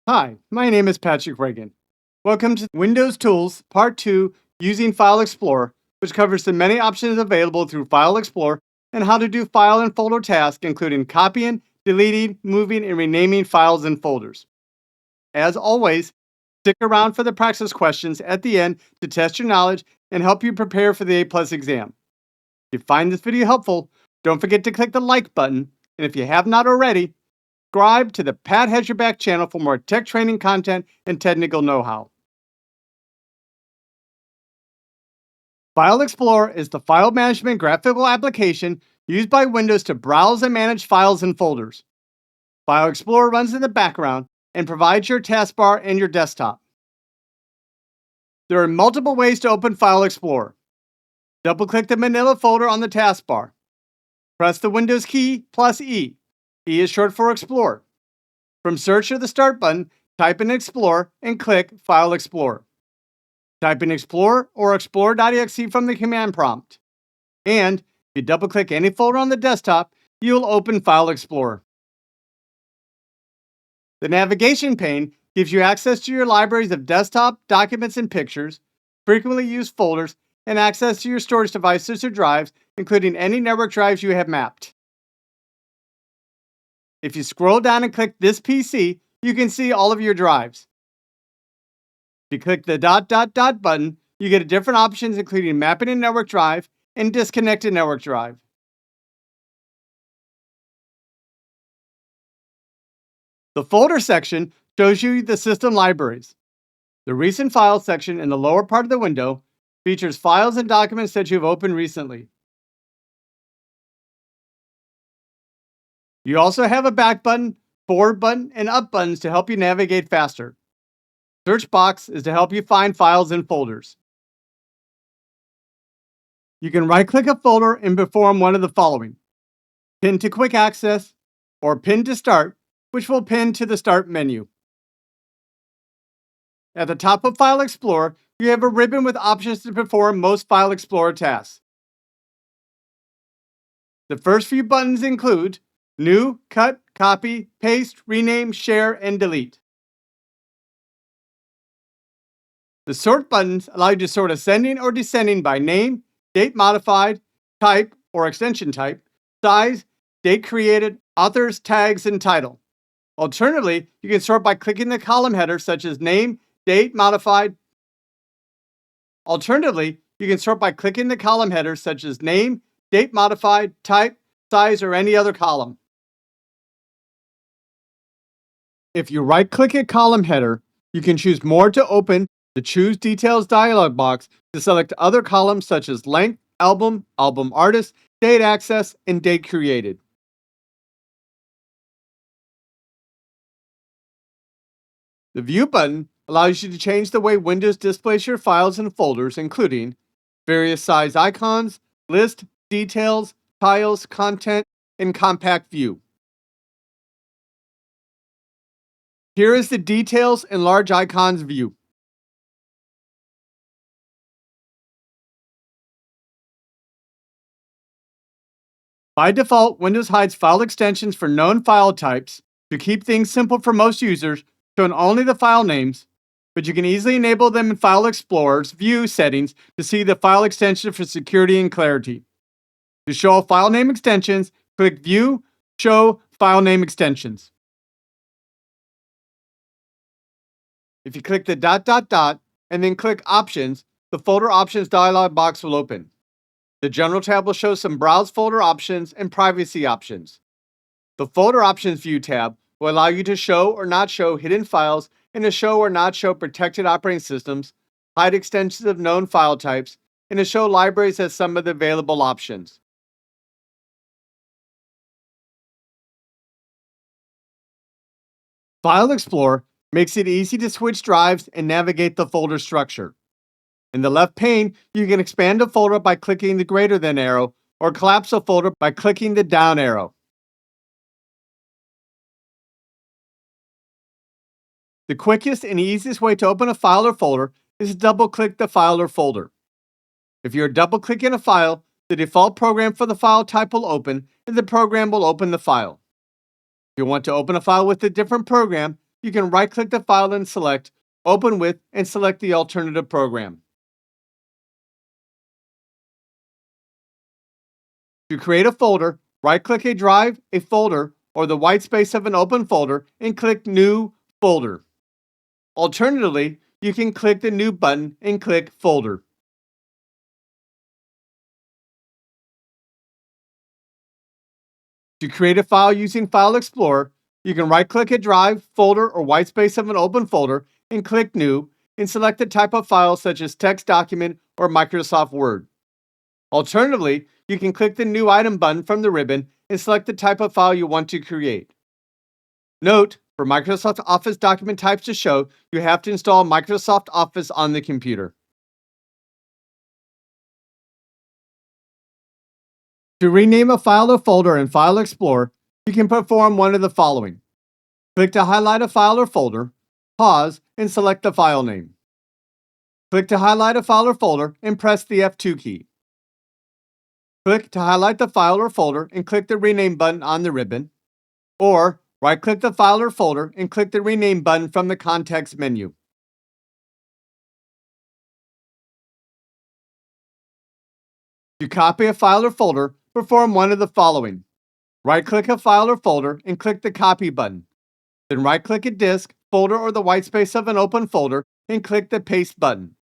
Hi, my name is Patrick Reagan. Welcome to Windows Tools Part 2 using File Explorer, which covers the many options available through File Explorer and how to do file and folder tasks, including copying, deleting, moving, and renaming files and folders. As always, stick around for the practice questions at the end to test your knowledge and help you prepare for the A+ exam. If you find this video helpful, don't forget to click the like button, and if you have not already, subscribe to the Pat Has Your Back channel for more tech training content and technical know-how. File Explorer is the file management graphical application used by Windows to browse and manage files and folders. File Explorer runs in the background and provides your taskbar and your desktop. There are multiple ways to open File Explorer. Double-click the Manila folder on the taskbar. Press the Windows key plus E. E is short for Explorer. From Search or the Start button, type in Explorer and click File Explorer. Type in Explorer or Explorer.exe from the command prompt. And if you double-click any folder on the desktop, you'll open File Explorer. The navigation pane gives you access to your libraries of desktop, documents, and pictures, frequently used folders, and access to your storage devices or drives, including any network drives you have mapped. If you scroll down and click this PC, you can see all of your drives. If you click the ... button, you get different options including mapping a network drive and disconnect a network drive. The folder section shows you the system libraries. The recent files section in the lower part of the window features files and documents that you've opened recently. You also have a back button, forward button, and up buttons to help you navigate faster. Search box is to help you find files and folders. You can right-click a folder and perform one of the following: Pin to quick access or Pin to start, which will pin to the Start menu. At the top of File Explorer, you have a ribbon with options to perform most File Explorer tasks. The first few buttons include New, Cut, Copy, Paste, Rename, Share, and Delete. The Sort buttons allow you to sort ascending or descending by name, date modified, type or extension type, size, date created, authors, tags, and title. Alternatively, you can sort by clicking the column header such as name, date modified. Type, size, or any other column. If you right-click a column header, you can choose More to open the Choose Details dialog box to select other columns such as length, album, album artist, date access, and date created. The View button allows you to change the way Windows displays your files and folders, including various size icons, list, details, tiles, content, and compact view. Here is the Details and Large Icons view. By default, Windows hides file extensions for known file types to keep things simple for most users, showing only the file names, but you can easily enable them in File Explorer's View settings to see the file extension for security and clarity. To show all file name extensions, click View, Show File Name Extensions. If you click the ... and then click Options, the Folder Options dialog box will open. The General tab will show some Browse Folder options and Privacy options. The Folder Options View tab will allow you to show or not show hidden files and to show or not show protected operating systems, hide extensions of known file types, and to show libraries as some of the available options. File Explorer makes it easy to switch drives and navigate the folder structure. In the left pane, you can expand a folder by clicking the greater than arrow or collapse a folder by clicking the down arrow. The quickest and easiest way to open a file or folder is to double-click the file or folder. If you're double-clicking a file, the default program for the file type will open, and the program will open the file. If you want to open a file with a different program, you can right-click the file and select Open with and select the alternative program. To create a folder, right-click a drive, a folder, or the white space of an open folder and click New Folder. Alternatively, you can click the New button and click Folder. To create a file using File Explorer, you can right-click a drive, folder, or white space of an open folder and click New and select the type of file such as text document or Microsoft Word. Alternatively, you can click the New Item button from the ribbon and select the type of file you want to create. Note, for Microsoft Office document types to show, you have to install Microsoft Office on the computer. To rename a file or folder in File Explorer, you can perform one of the following. Click to highlight a file or folder, pause, and select the file name. Click to highlight a file or folder and press the F2 key. Click to highlight the file or folder and click the Rename button on the ribbon, or right-click the file or folder and click the Rename button from the context menu. To copy a file or folder, perform one of the following. Right-click a file or folder and click the Copy button. Then right-click a disk, folder, or the white space of an open folder and click the Paste button.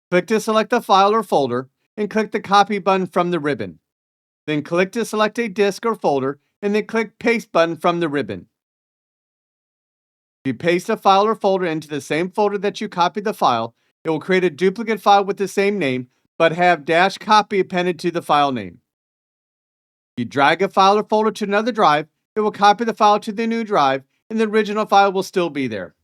Click to select a file or folder and click the Copy button from the ribbon. Then click to select a disk or folder and then click Paste button from the ribbon. If you paste a file or folder into the same folder that you copied the file, it will create a duplicate file with the same name but have -copy appended to the file name. If you drag a file or folder to another drive, it will copy the file to the new drive and the original file will still be there.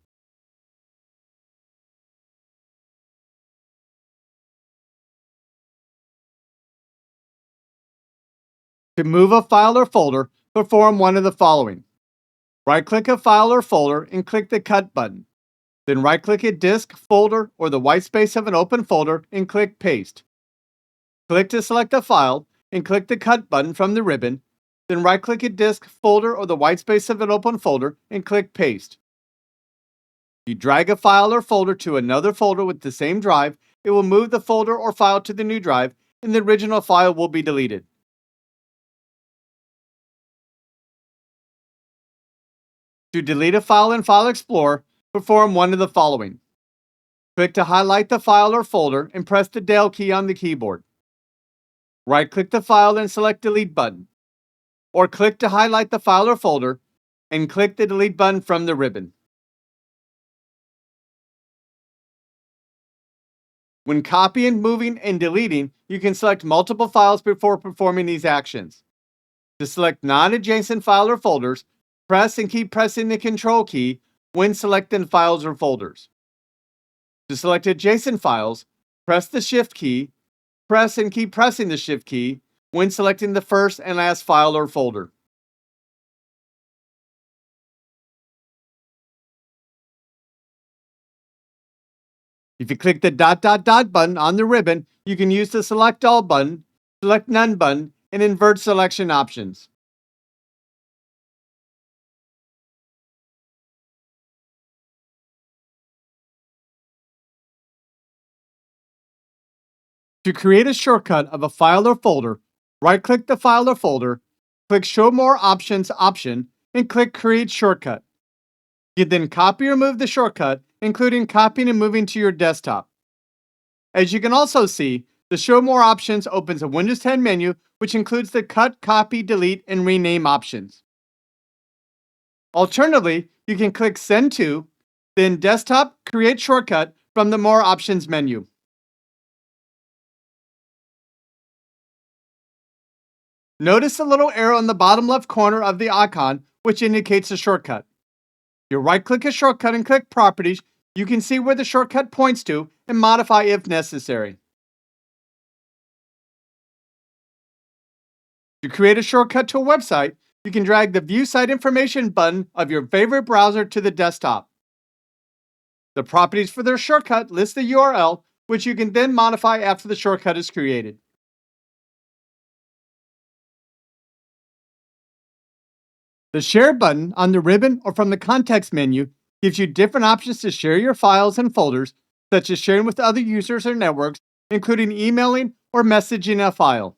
To move a file or folder, perform one of the following. Right-click a file or folder and click the Cut button. Then right-click a disk, folder, or the white space of an open folder and click Paste. Click to select a file and click the Cut button from the ribbon. Then right-click a disk, folder, or the white space of an open folder and click Paste. If you drag a file or folder to another folder with the same drive, it will move the folder or file to the new drive and the original file will be deleted. To delete a file in File Explorer, perform one of the following. Click to highlight the file or folder and press the Del key on the keyboard. Right-click the file and select Delete button. Or click to highlight the file or folder and click the Delete button from the ribbon. When copying, moving, and deleting, you can select multiple files before performing these actions. To select non-adjacent file or folders, press and keep pressing the Control key when selecting files or folders. To select adjacent files, press the Shift key, press and keep pressing the Shift key when selecting the first and last file or folder. If you click the ... button on the ribbon, you can use the Select All button, Select None button, and invert selection options. To create a shortcut of a file or folder, right-click the file or folder, click Show More Options option, and click Create Shortcut. You then copy or move the shortcut, including copying and moving to your desktop. As you can also see, the Show More Options opens a Windows 10 menu, which includes the Cut, Copy, Delete, and Rename options. Alternatively, you can click Send To, then Desktop Create Shortcut from the More Options menu. Notice the little arrow in the bottom left corner of the icon, which indicates a shortcut. You right-click a shortcut and click Properties. You can see where the shortcut points to and modify if necessary. To create a shortcut to a website, you can drag the View Site Information button of your favorite browser to the desktop. The properties for their shortcut list the URL, which you can then modify after the shortcut is created. The Share button on the ribbon or from the context menu gives you different options to share your files and folders, such as sharing with other users or networks, including emailing or messaging a file.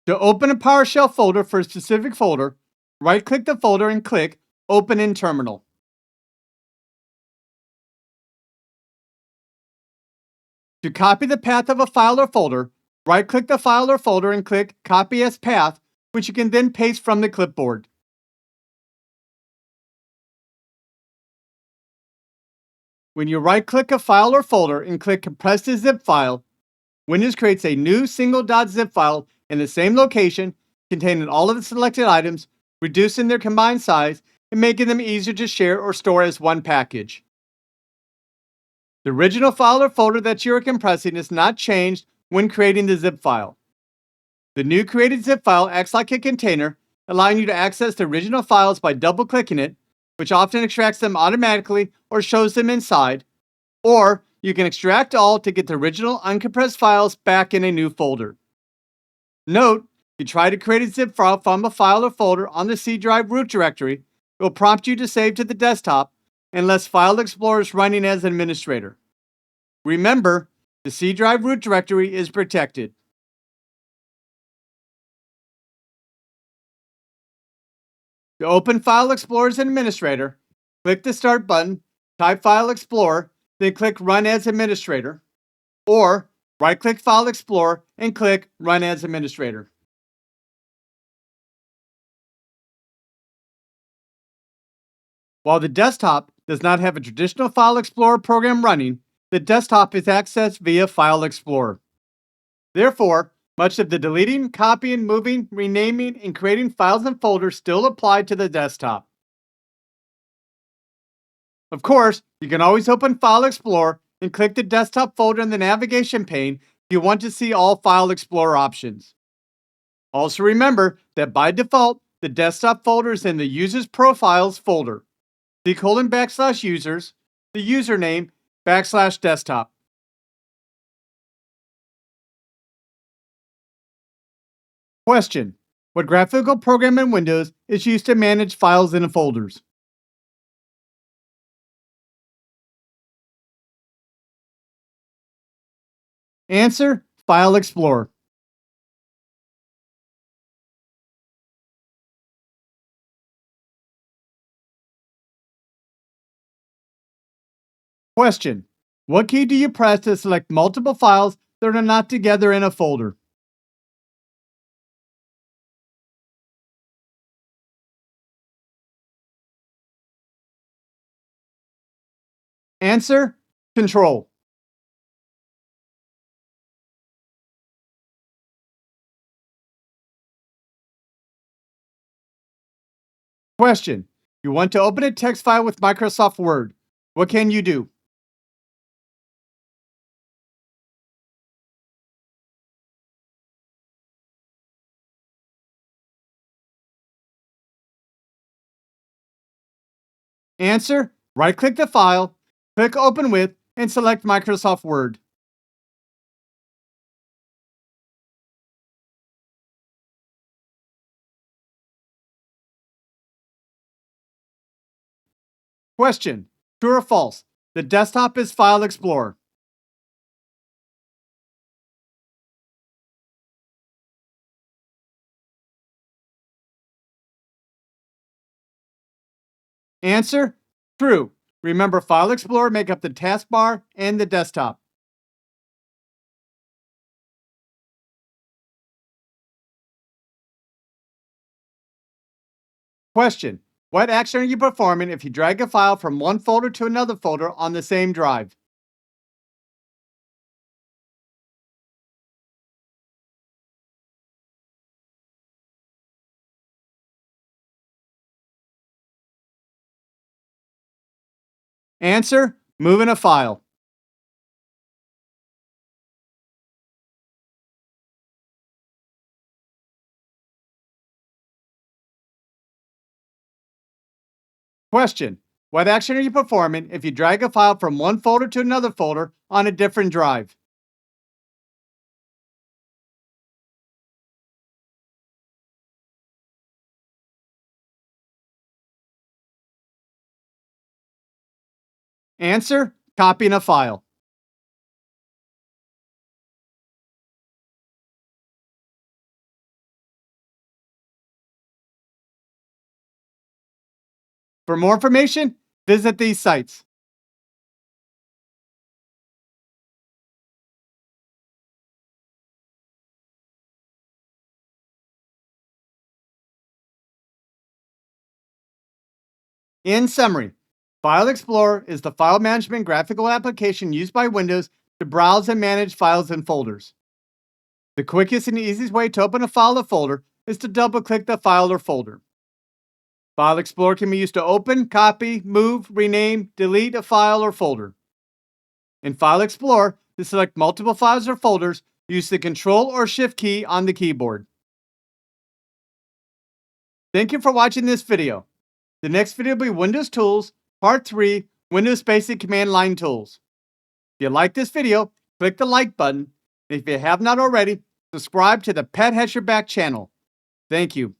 To open a PowerShell folder for a specific folder, right-click the folder and click Open in Terminal. To copy the path of a file or folder, right-click the file or folder and click Copy as Path, which you can then paste from the clipboard. When you right-click a file or folder and click Compress to zip file, Windows creates a new single .zip file in the same location containing all of the selected items, reducing their combined size and making them easier to share or store as one package. The original file or folder that you are compressing is not changed when creating the zip file. The new created zip file acts like a container, allowing you to access the original files by double-clicking it, which often extracts them automatically or shows them inside, or you can extract all to get the original uncompressed files back in a new folder. Note, if you try to create a zip file from a file or folder on the C drive root directory, it will prompt you to save to the desktop unless File Explorer is running as administrator. Remember, the C drive root directory is protected. To open File Explorer as administrator, click the Start button, type File Explorer, then click Run as administrator, or right-click File Explorer and click Run as administrator. While the desktop does not have a traditional File Explorer program running, the desktop is accessed via File Explorer. Therefore, much of the deleting, copying, moving, renaming, and creating files and folders still apply to the desktop. Of course, you can always open File Explorer and click the desktop folder in the navigation pane if you want to see all File Explorer options. Also remember that by default, the desktop folder is in the User's Profiles folder. /users, the username, /desktop. Question: what graphical program in Windows is used to manage files in folders? Answer: File Explorer. Question: what key do you press to select multiple files that are not together in a folder? Answer: Control. Question: you want to open a text file with Microsoft Word. What can you do? Answer: right-click the file, click Open With, and select Microsoft Word. Question: true or false? The desktop is File Explorer. Answer: true. Remember, File Explorer make up the taskbar and the desktop. Question: what action are you performing if you drag a file from one folder to another folder on the same drive? Answer: moving a file. Question: what action are you performing if you drag a file from one folder to another folder on a different drive? Answer: copying a file. For more information, visit these sites. In summary, File Explorer is the file management graphical application used by Windows to browse and manage files and folders. The quickest and easiest way to open a file or folder is to double click the file or folder. File Explorer can be used to open, copy, move, rename, delete a file or folder. In File Explorer, to select multiple files or folders, use the Control or Shift key on the keyboard. Thank you for watching this video. The next video will be Windows Tools, Part 3, Windows Basic Command Line Tools. If you like this video, click the like button. And if you have not already, subscribe to the Pet Has Your Back channel. Thank you.